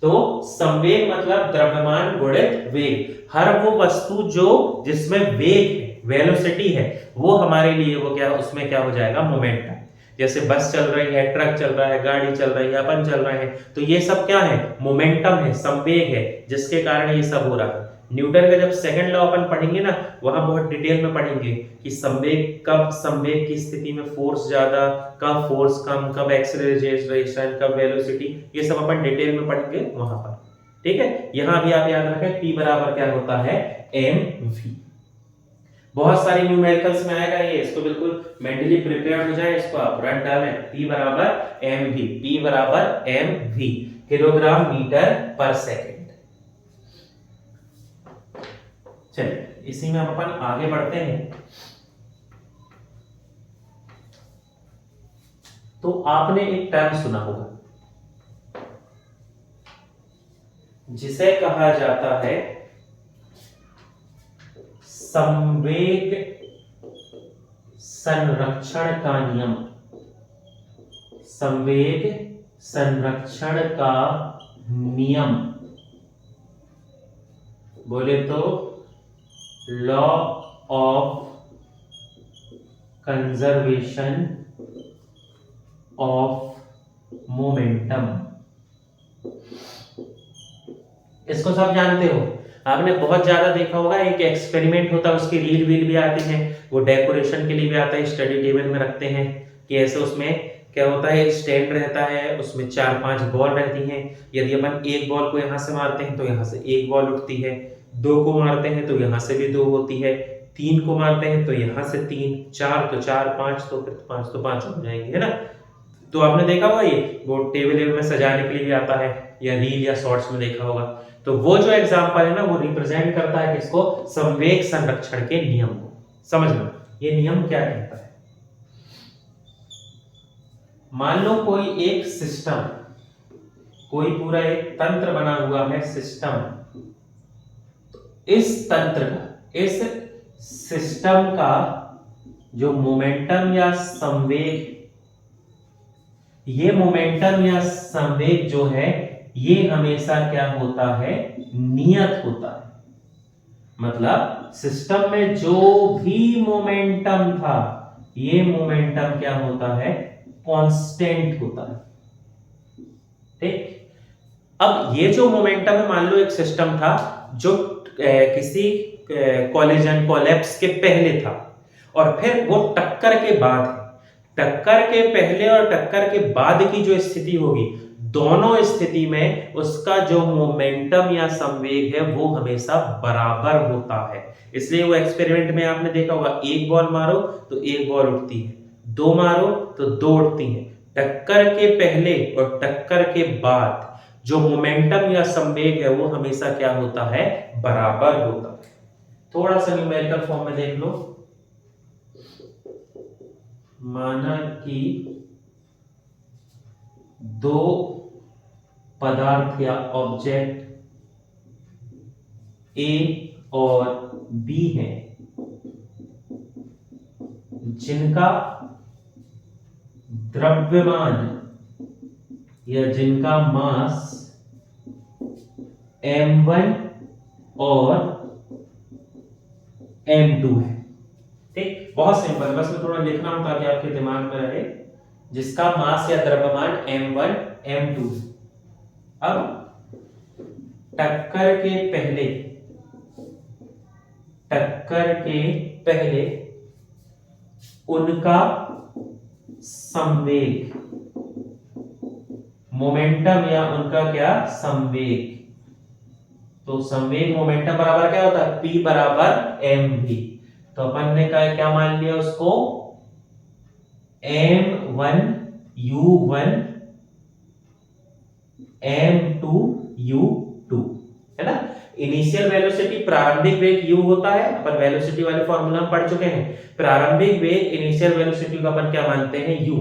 तो संवेग मतलब द्रव्यमान गुणित वेग। हर वो वस्तु जो जिसमें वेग है, वेलोसिटी है, वो हमारे लिए वो क्या, उसमें क्या हो जाएगा, मोमेंटम। जैसे बस चल रही है, ट्रक चल रहा है, गाड़ी चल रही है, अपन चल रहे हैं, तो ये सब क्या है, मोमेंटम है, संवेग है, जिसके कारण ये सब हो रहा है। न्यूटन का जब सेकंड लॉ अपन पढ़ेंगे ना, वहां बहुत डिटेल में पढ़ेंगे कि संवेग, कब संवेग की स्थिति में फोर्स ज्यादा, कब फोर्स कम, कब एक्सेलरेशन, कब वेलोसिटी, ये सब अपन डिटेल में पढ़ेंगे वहां पर। ठीक है। यहां भी आप याद रखें P बराबर क्या होता है, mv। बहुत सारी न्यूमेरिकल्स में आएगा ये, इसको बिल्कुल मेंटली प्रिपेयर्ड हो जाए, इसको आप रट डालें, P बराबर mv, P बराबर mv, किलोग्राम मीटर पर सेकंड। चलिए इसी में अपन आगे बढ़ते हैं। तो आपने एक टर्म सुना होगा जिसे कहा जाता है संवेग संरक्षण का नियम। संवेग संरक्षण का नियम, बोले तो law of conservation of momentum. इसको सब जानते हो, आपने बहुत ज्यादा देखा होगा, एक एक्सपेरिमेंट होता है, उसकी रील वील भी आती है, वो डेकोरेशन के लिए भी आता है, स्टडी टेबल में रखते हैं कि ऐसे उसमें क्या होता है, एक स्टैंड रहता है, उसमें 4-5 बॉल रहती हैं। यदि अपन एक बॉल को यहाँ से मारते हैं तो यहाँ से एक बॉल उठती है, 2 को मारते हैं तो यहाँ से भी 2 होती है, 3 को मारते हैं तो यहाँ से 3, 4 तो 4, 5 तो फिर 5 तो 5 हो जाएंगे, है ना। तो आपने देखा होगा ये वो टेबल में सजाने के लिए भी आता है, या रील या शॉर्ट्स में देखा होगा। तो वो जो एग्जांपल है ना, वो रिप्रेजेंट करता है किसको, संवेग संरक्षण के नियम को। समझना ये नियम क्या कहता है। मान लो कोई एक सिस्टम, कोई पूरा एक तंत्र बना हुआ है, सिस्टम। इस तंत्र का, इस सिस्टम का जो मोमेंटम या संवेग, ये मोमेंटम या संवेग जो है ये हमेशा क्या होता है, नियत होता है। मतलब सिस्टम में जो भी मोमेंटम था, ये मोमेंटम क्या होता है, कांस्टेंट होता है। ठीक। अब ये जो मोमेंटम है, मान लो एक सिस्टम था जो किसी कोलिजन कोलैप्स के पहले था, और फिर वो टक्कर के बाद है। टक्कर के पहले और टक्कर के बाद की जो स्थिति होगी, दोनों स्थिति में उसका जो मोमेंटम या संवेग है वो हमेशा बराबर होता है। इसलिए वो एक्सपेरिमेंट में आपने देखा होगा, एक बॉल मारो तो एक बॉल उठती है, 2 मारो तो 2 उठती है। टक्कर के पहले और टक्कर के बाद जो मोमेंटम या संवेग है वो हमेशा क्या होता है, बराबर होता है। थोड़ा सा न्यूमेरिकल फॉर्म में देख लो। माना कि 2 पदार्थ या ऑब्जेक्ट ए और बी हैं, जिनका द्रव्यमान या जिनका मास m1 और m2 है। ठीक, बहुत सिंपल, बस मैं थोड़ा लिखना हूं ताकि आपके दिमाग में रहे। जिसका मास या द्रव्यमान m1 m2 है। अब टक्कर के पहले उनका संवेग, मोमेंटम या उनका क्या, संवेग। तो संवेग मोमेंटम बराबर क्या होता है, P बराबर mv। तो अपन ने क्या मान लिया उसको, m1 u1 m2 u2, है ना। इनिशियल वेलोसिटी, प्रारंभिक वेग u होता है, अपन वेलोसिटी वाले फॉर्मूला में पढ़ चुके हैं। प्रारंभिक वेग, इनिशियल वेलोसिटी को अपन क्या मानते हैं, u।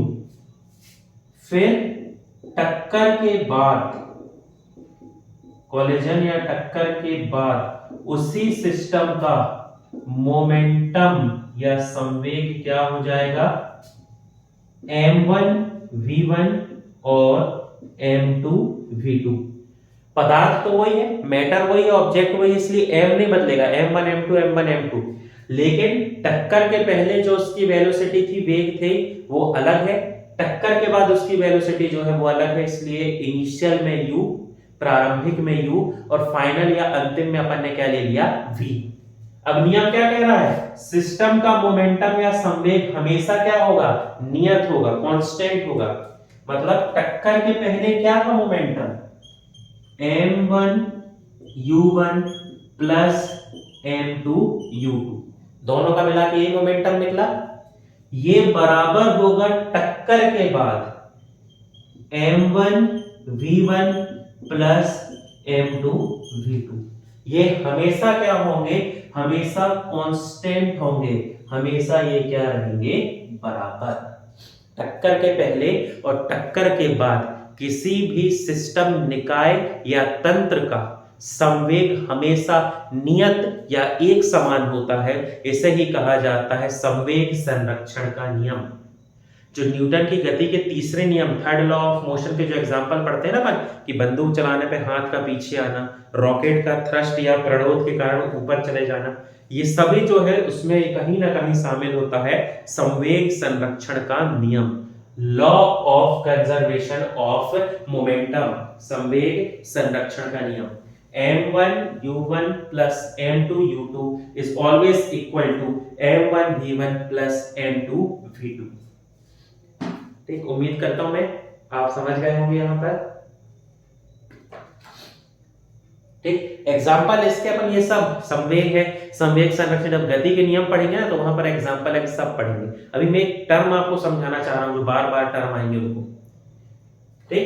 फिर टक्कर के बाद, कोलिजन या टक्कर के बाद उसी सिस्टम का मोमेंटम या संवेग क्या हो जाएगा, m1 v1 और m2 v2। पदार्थ तो वही है, मैटर वही है, ऑब्जेक्ट वही है, इसलिए m नहीं बदलेगा, m1 m2 m1 m2। लेकिन टक्कर के पहले जो उसकी वेलोसिटी थी, वेग थे, वो अलग है। टक्कर के बाद उसकी वेलोसिटी जो है वो अलग है, इसलिए इनिशियल में u, प्रारंभिक में u, और फाइनल या अंतिम में अपन ने क्या ले लिया, v। अब नियम क्या कह रहा है, सिस्टम का मोमेंटम या संवेग हमेशा क्या होगा, नियत होगा, कांस्टेंट होगा। मतलब टक्कर के पहले क्या था momentum, m1 u1 plus m2 u2, दोनों का मिला के ये मोमेंटम निकला। ये बराबर होगा टक्कर के बाद m1 v1 plus m2 v2। ये हमेशा क्या होंगे, हमेशा कांस्टेंट होंगे, हमेशा ये क्या रहेंगे, बराबर। टक्कर के पहले और टक्कर के बाद किसी भी सिस्टम, निकाय या तंत्र का संवेग हमेशा नियत या एक समान होता है। इसे ही कहा जाता है संवेग संरक्षण का नियम। जो न्यूटन की गति के तीसरे नियम, थर्ड लॉ ऑफ मोशन के जो एग्जांपल पढ़ते हैं ना अपन, कि बंदूक चलाने पे हाथ का पीछे आना, रॉकेट का थ्रस्ट या प्रणोद के कारण ऊपर चले जाना, ये सभी जो है उसमें कहीं ना कहीं शामिल होता है संवेग संरक्षण का नियम, law of conservation of momentum, संवेग संरक्षण का नियम। m1 u1 plus m2 u2 is always equal to m1 v1 plus m2 v2। ठीक, उम्मीद करता हूं मैं आप समझ गए होंगे यहां पर। ठीक, एग्जाम्पल इसके अपन ये सब संवेग है, संवेग संरक्षण, जब गति के नियम पढ़ेंगे ना तो वहां पर एग्जाम्पल है सब पढ़ेंगे। अभी मैं एक टर्म आपको समझाना चाह रहा हूं जो बार बार टर्म आएंगे उनको। ठीक,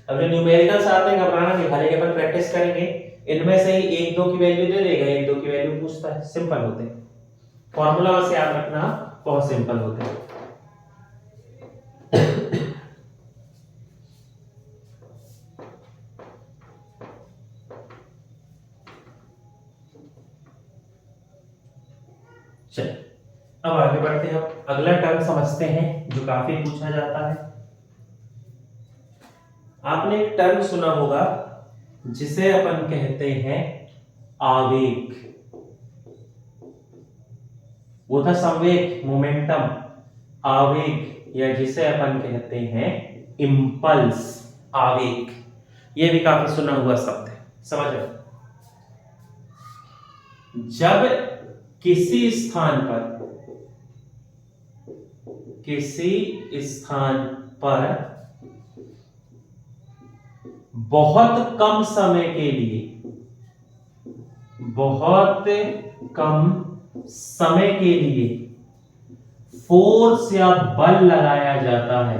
अब जो न्यूमेरिकल्स आते हैं घबराना नहीं, हर एक अपन प्रैक्टिस करेंगे। इनमें से ही 1 2 की वैल्यू दे देगा, 1 2 की वैल्यू पूछता है, सिंपल होते हैं फॉर्मूला से याद रखना, बहुत सिंपल होते हैं। चल अब आगे बढ़ते हैं, अगला टर्म समझते हैं जो काफी पूछा जाता है। आपने एक टर्म सुना होगा जिसे अपन कहते हैं आवेग, वो था संवेग, मोमेंटम, आवेग, या जिसे अपन कहते हैं इंपल्स, आवेग। ये भी काफी सुना हुआ शब्द है, समझ रहे? जब किसी स्थान पर बहुत कम समय के लिए फोर्स या बल लगाया जाता है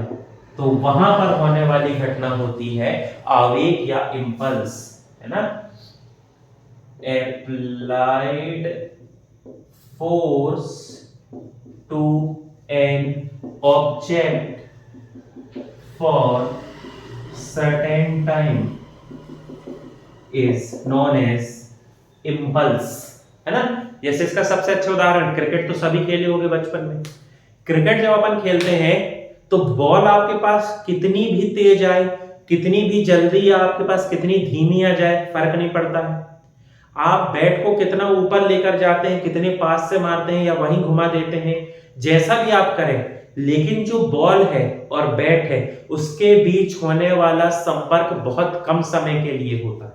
तो वहां पर होने वाली घटना होती है आवेग या इंपल्स, है ना। Applied force to an object for certain time is known as impulse, है ना। जैसे इसका सबसे अच्छा उदाहरण, क्रिकेट तो सभी खेले होंगे बचपन में। क्रिकेट जब अपन खेलते हैं तो बॉल आपके पास कितनी भी तेज आए, कितनी भी जल्दी या आपके पास कितनी धीमी आ जाए, फर्क नहीं पड़ता है। आप बैट को कितना ऊपर लेकर जाते हैं, कितने पास से मारते हैं या वहीं घुमा देते हैं, जैसा भी आप करें, लेकिन जो बॉल है और बैट है उसके बीच होने वाला संपर्क बहुत कम समय के लिए होता है।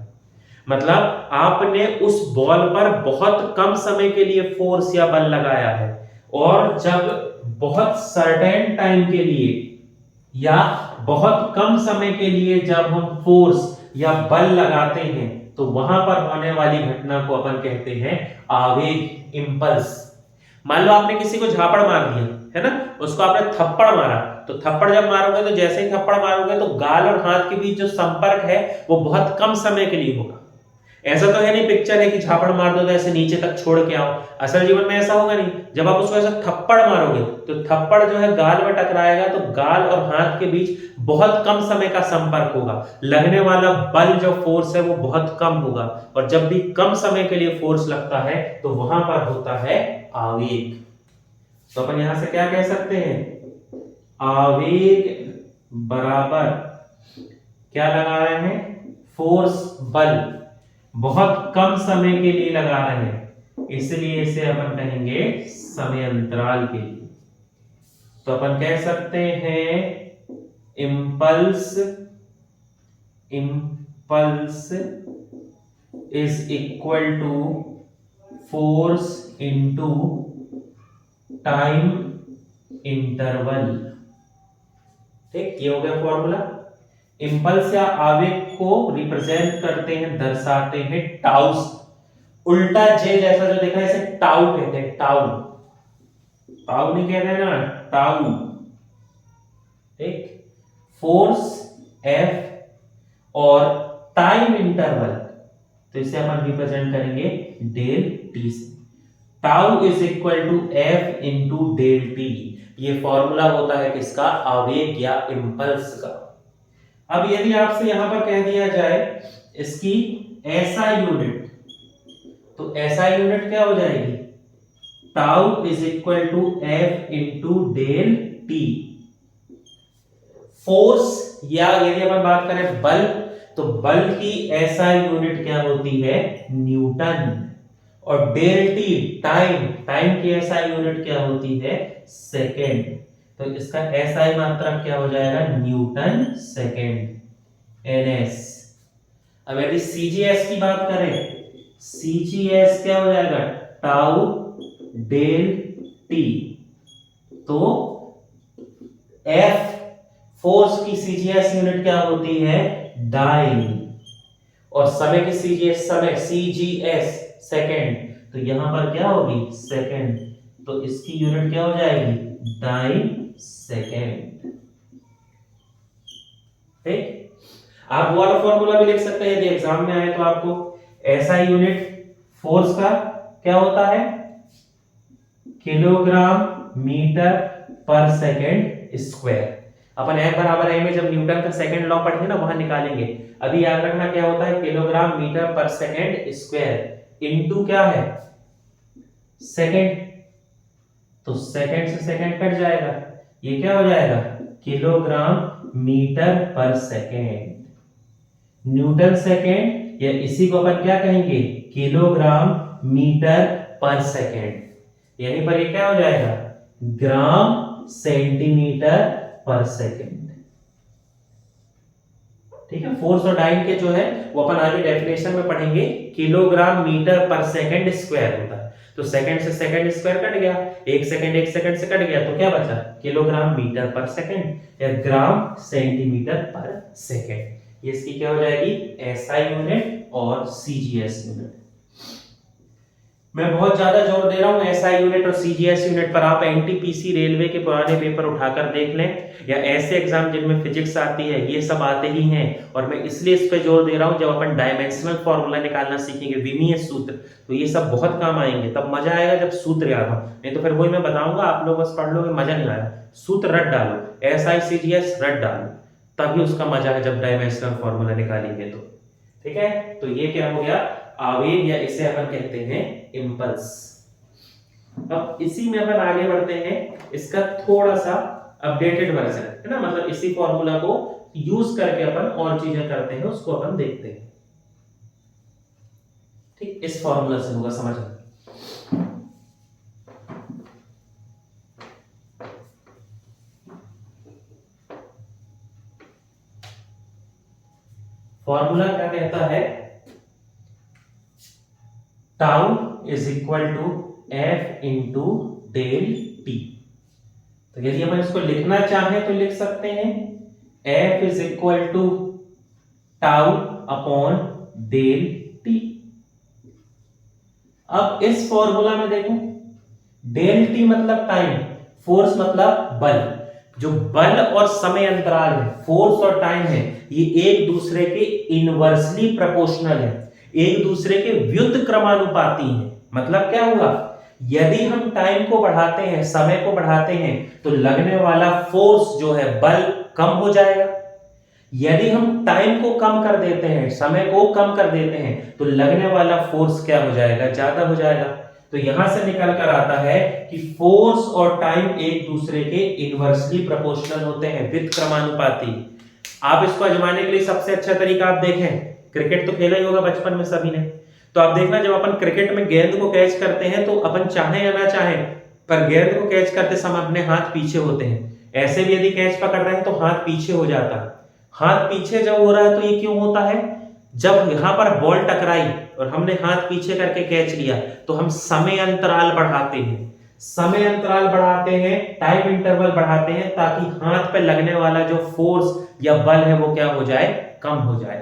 मतलब आपने उस बॉल पर बहुत कम समय के लिए फोर्स या बल लगाया है, और जब बहुत सर्टेन टाइम के लिए या बहुत कम समय के लिए जब हम फोर्स या बल लगाते हैं तो वहां पर होने वाली घटना को अपन कहते हैं आवेग, इंपल्स। मान लो आपने किसी को झापड़ मार दिया, है ना, उसको आपने थप्पड़ मारा, तो थप्पड़ जब मारोगे तो जैसे ही थप्पड़ मारोगे तो गाल और हाथ के बीच जो संपर्क है वो बहुत कम समय के लिए होगा। ऐसा तो है नहीं पिक्चर है कि झापड़ मार दो तो ऐसे नीचे तक छोड़ के आओ, असल जीवन में ऐसा होगा नहीं। जब आप उसको ऐसा थप्पड़ मारोगे तो थप्पड़ जो है गाल में टकराएगा तो गाल और हाथ के बीच बहुत कम समय का संपर्क होगा, लगने वाला बल जो फोर्स है वो बहुत कम होगा, और जब भी कम समय के लिए फोर्स लगता है तो वहां पर होता है आवेग। तो अपन यहां से क्या कह सकते हैं, आवेग बराबर क्या लगा रहे हैं, फोर्स, बल, बहुत कम समय के लिए लगा रहे हैं, इसलिए इसे अपन कहेंगे समय अंतराल के लिए। तो अपन कह सकते हैं impulse is equal to force into time interval. ठीक, ये हो गया फॉर्मूला। इंपल्स या आवेग को रिप्रेजेंट करते हैं, दर्शाते हैं टाउ, उल्टा जे जैसा जो देखा है इसे टाउ कहते हैं, टाउ, टाउ नहीं कहते हैं ना, टाउ। ठीक, फोर्स एफ और टाइम इंटरवल, तो इसे अपन रिप्रेजेंट करेंगे डेल टी से। Tau is equal to F into del t, ये फॉर्मूला होता है किसका, आवेग या इंपल्स का। अब यदि आपसे यहां पर कह दिया जाए इसकी एसआई यूनिट, तो एसआई यूनिट क्या हो जाएगी, tau is equal to F into del t. Force या यदि अपन बात करें बल, तो बल की एसआई यूनिट क्या होती है, न्यूटन, और डेल टी टाइम, टाइम की एसआई यूनिट क्या होती है, सेकेंड। तो इसका एसआई मात्रक क्या हो जाएगा, न्यूटन सेकेंड, एनएस। अब यदि सीजीएस की बात करें, सीजीएस क्या हो जाएगा, टाउ डेल टी। तो एफ फोर्स की सीजीएस यूनिट क्या होती है? डाइन। और समय की सीजीएस, समय सीजीएस सेकंड, तो यहां पर क्या होगी? सेकंड। तो इसकी यूनिट क्या हो जाएगी? Dyne second. ठीक। आप वो वाला फॉर्मूला भी लिख सकते हैं यदि एग्जाम में आए तो आपको। ऐसा यूनिट फोर्स का क्या होता है? किलोग्राम मीटर पर सेकंड स्क्वायर। अपन F बराबर है में जब न्यूटन का सेकंड लॉ पढ़ेंगे ना वहां निकालेंगे। अभी याद रखना क्या होता है? किलोग्राम मीटर पर सेकंड स्क्वायर इनटू क्या है? सेकंड। तो सेकंड से सेकंड कट जाएगा, ये क्या हो जाएगा? किलोग्राम मीटर पर सेकंड। न्यूटन सेकंड, या इसी को अपन क्या कहेंगे? किलोग्राम मीटर पर सेकंड। यहीं पर ये क्या हो जाएगा? ग्राम सेंटीमीटर पर सेकंड। ठीक है। फोर्स और डाइन के जो है वो अपन आगे डेफिनेशन में पढ़ेंगे। किलोग्राम मीटर पर सेकंड स्क्वायर होता है। तो सेकंड से सेकंड स्क्वायर कट गया, एक सेकंड से कट गया, तो क्या बचा? किलोग्राम मीटर पर सेकंड या ग्राम सेंटीमीटर पर सेकंड। ये इसकी क्या हो जाएगी? एसआई यूनिट और सीजीएस यूनिट। मैं बहुत ज्यादा जोर दे रहा हूं एसआई यूनिट और सीजीएस यूनिट पर। आप एनटीपीसी रेलवे के पुराने पेपर उठाकर देख लें, या ऐसे एग्जाम जिनमें फिजिक्स आती है, ये सब आते ही हैं। और मैं इसलिए इस पे जोर दे रहा हूं, जब अपन डायमेंशनल फॉर्मूला निकालना सीखेंगे, विमीय सूत्र, तो ये सब बहुत काम आएंगे। तब मजा आएगा जब सूत्र याद हो, नहीं तो फिर वही मैं बताऊंगा, आप लोग बस पढ़ लोगे, मजा नहीं आया। सूत्र रट डालो, एसआई सीजीएस रट डालो, तभी उसका मजा है जब डायमेंशनल फॉर्मूला निकालेंगे तो। ठीक है। तो ये क्या हो गया? आवेग, या इसे अपन कहते हैं इंपल्स। अब इसी में अपन आगे बढ़ते हैं, इसका थोड़ा सा अपडेटेड वर्जन है ना, मतलब इसी फॉर्मूला को यूज करके अपन और चीजें करते हैं, उसको अपन देखते हैं। ठीक, इस फॉर्मूला से होगा समझ में। फॉर्मूला क्या कहता है? Tau is equal to F into del t. तो यदि हम इसको लिखना चाहें तो लिख सकते हैं F is equal to tau upon del t. अब इस फॉर्मूला में देखो, डेल टी मतलब टाइम, फोर्स मतलब बल। जो बल और समय अंतराल है, फोर्स और टाइम है, ये एक दूसरे के इनवर्सली प्रोपोर्शनल है, एक दूसरे के व्युत क्रमानुपाती है। मतलब क्या हुआ? यदि हम टाइम को बढ़ाते हैं, समय को बढ़ाते हैं, तो लगने वाला फोर्स जो है, बल, कम हो जाएगा। यदि हम टाइम को कम कर देते हैं, समय को कम कर देते हैं, तो लगने वाला फोर्स क्या हो जाएगा? ज्यादा हो जाएगा। तो यहां से निकल कर आता है कि फोर्स और टाइम एक दूसरे के इनवर्सली प्रोपोर्शनल होते हैं, व्युत क्रमानुपाती। आप इसको आजमाने के लिए सबसे अच्छा तरीका आप देखें, क्रिकेट तो खेला ही होगा बचपन में सभी ने, तो आप देखना जब अपन क्रिकेट में गेंद को कैच करते हैं, तो अपन चाहे या ना चाहे, पर गेंद को कैच करते समय अपने हाथ पीछे होते हैं। ऐसे भी यदि कैच पकड़ रहे हैं तो हाथ पीछे हो जाता है। हाथ पीछे जब हो रहा है तो ये क्यों होता है? जब यहां पर बॉल टकराई और हमने हाथ पीछे करके कैच लिया, तो हम समय अंतराल बढ़ाते हैं, समय अंतराल बढ़ाते हैं, टाइम इंटरवल बढ़ाते हैं, ताकि हाथ पे लगने वाला जो फोर्स या बल है वो क्या हो जाए? कम हो जाए।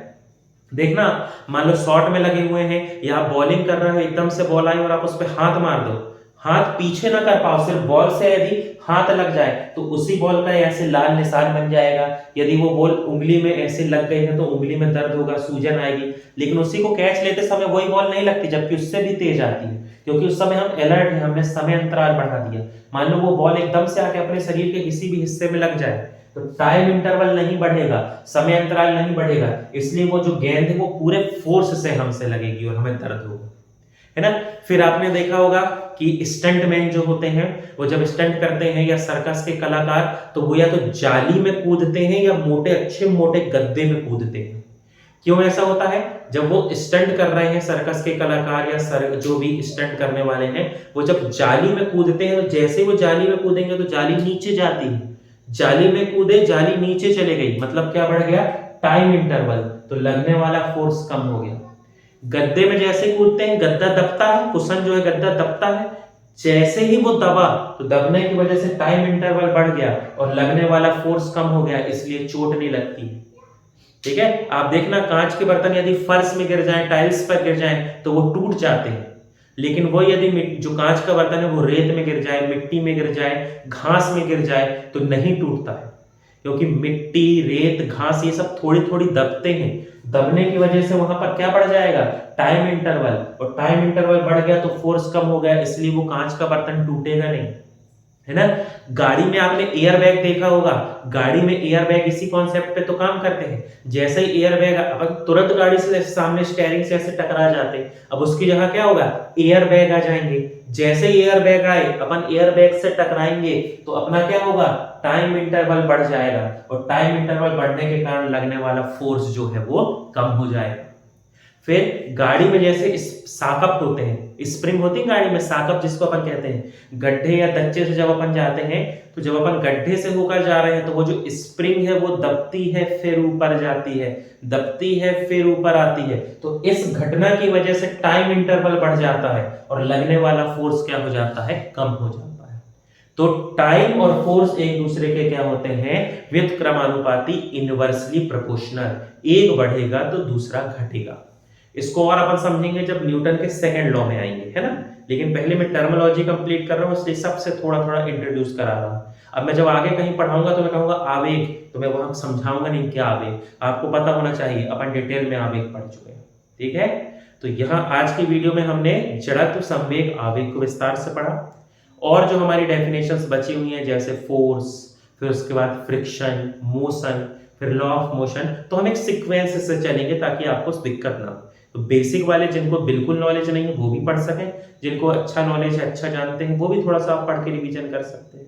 देखना, मान लो शॉट में लगे हुए हैं या आप बॉलिंग कर रहे हो, एकदम से बॉल आई और आप उस पर हाथ मार दो, हाथ पीछे ना कर पाओ, सिर्फ बॉल से यदि हाथ लग जाए तो उसी बॉल का ऐसे लाल निशान बन जाएगा। यदि वो बॉल उंगली में ऐसे लग गई है तो उंगली में दर्द होगा, सूजन आएगी। लेकिन उसी को कैच लेते समय वही बॉल नहीं लगती, जबकि उससे भी तेज आती है, क्योंकि उस समय हम अलर्ट हैं, हमने समय अंतराल बढ़ा दिया। मान लो वो बॉल एकदम से आके अपने शरीर के किसी भी हिस्से में लग जाए, तो टाइम इंटरवल नहीं बढ़ेगा, समय अंतराल नहीं बढ़ेगा, इसलिए वो जो गेंद है वो पूरे फोर्स से हमसे लगेगी और हमें दर्द होगा, है ना। फिर आपने देखा होगा कि स्टंट मैन जो होते हैं, वो जब स्टंट करते हैं, या सर्कस के कलाकार, तो वो या तो जाली में कूदते हैं या मोटे अच्छे मोटे गद्दे में कूदते हैं। क्यों ऐसा होता है? जब वो स्टंट कर रहे हैं, सर्कस के कलाकार या जो भी स्टंट करने वाले हैं, वो जब जाली में कूदते हैं, तो जैसे वो जाली में कूदेंगे तो जाली नीचे जाती है, जाली में कूदे, जाली नीचे चले गई, मतलब क्या बढ़ गया? टाइम इंटरवल, तो लगने वाला फोर्स कम हो गया। गद्दे में जैसे कूदते हैं, गद्दा दबता है, कुशन जो है गद्दा दबता है, जैसे ही वो दबा तो दबने की वजह से टाइम इंटरवल बढ़ गया और लगने वाला फोर्स कम हो गया, इसलिए चोट नहीं लगती। ठीक है, आप देखना कांच के बर्तन यदि फर्श में गिर जाएं, टाइल्स पर गिर जाएं तो वो टूट जाते हैं, लेकिन वो यदि जो कांच का बर्तन है वो रेत में गिर जाए, मिट्टी में गिर जाए, घास में गिर जाए तो नहीं टूटता है, क्योंकि मिट्टी, रेत, घास ये सब थोड़ी थोड़ी दबते हैं। दबने की वजह से वहां पर क्या बढ़ जाएगा, टाइम इंटरवल, और टाइम इंटरवल बढ़ गया तो फोर्स कम हो गया, इसलिए वो कांच का बर्तन टूटेगा नहीं, है ना। गाड़ी में आपने एयर बैग देखा होगा, गाड़ी में एयर बैग इसी कॉन्सेप्ट पे तो काम करते हैं। जैसे ही एयर बैग अपन तुरंत गाड़ी से सामने स्टीयरिंग से ऐसे टकरा जाते हैं, अब उसकी जगह क्या होगा, एयर बैग आ जाएंगे। जैसे ही एयर बैग आए अपन एयर बैग से टकराएंगे तो अपना क्या होगा, टाइम इंटरवल बढ़ जाएगा, और टाइम इंटरवल बढ़ने के कारण लगने वाला फोर्स जो है वो कम हो जाएगा। फिर गाड़ी में जैसे साकअप होते हैं, स्प्रिंग होती है गाड़ी में, साकअप जिसको अपन कहते हैं, गड्ढे या दच्चे से जब अपन जाते हैं तो जब अपन गड्ढे से होकर जा रहे हैं तो वो जो स्प्रिंग है वो दबती है फिर ऊपर जाती है, दबती है फिर ऊपर आती है, तो इस घटना की वजह से टाइम इंटरवल बढ़ जाता है और लगने वाला फोर्स क्या हो जाता है, कम हो जाता है। तो टाइम और फोर्स एक दूसरे के क्या होते हैं, व्युत्क्रमानुपाती, इनवर्सली प्रोपोर्शनल, एक बढ़ेगा तो दूसरा घटेगा। इसको और अपन समझेंगे जब न्यूटन के सेकंड लॉ में आएंगे, है ना, लेकिन पहले मैं टर्मिनोलॉजी कंप्लीट कर रहा हूं, इसलिए सबसे थोड़ा थोड़ा इंट्रोड्यूस करा रहा हूं। अब मैं जब आगे कहीं पढ़ाऊंगा तो मैं कहूंगा आवेग, तो मैं वहां समझाऊंगा नहीं क्या आवेग, आपको पता होना चाहिए, अपन डिटेल में आवेग पढ़ चुके हैं। ठीक है, तो यहाँ आज की वीडियो में हमने जड़त्व, संवेग, आवेग को विस्तार से पढ़ा, और जो हमारी डेफिनेशंस बची हुई हैं जैसे फोर्स, फिर उसके बाद फ्रिक्शन, मोशन, फिर लॉ ऑफ मोशन, तो हम एक सीक्वेंस से चलेंगे ताकि आपको दिक्कत ना हो। तो बेसिक वाले जिनको बिल्कुल नॉलेज नहीं है वो भी पढ़ सकें, जिनको अच्छा नॉलेज है, अच्छा जानते हैं, वो भी थोड़ा सा आप पढ़ के रिवीजन कर सकते हैं।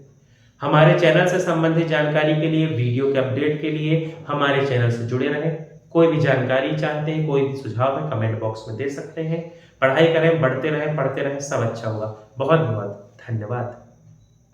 हमारे चैनल से संबंधित जानकारी के लिए, वीडियो के अपडेट के लिए हमारे चैनल से जुड़े रहें। कोई भी जानकारी चाहते हैं, कोई भी सुझाव है, कमेंट बॉक्स में दे सकते हैं। पढ़ाई करें, बढ़ते रहें, पढ़ते रहें, सब अच्छा होगा। बहुत बहुत धन्यवाद।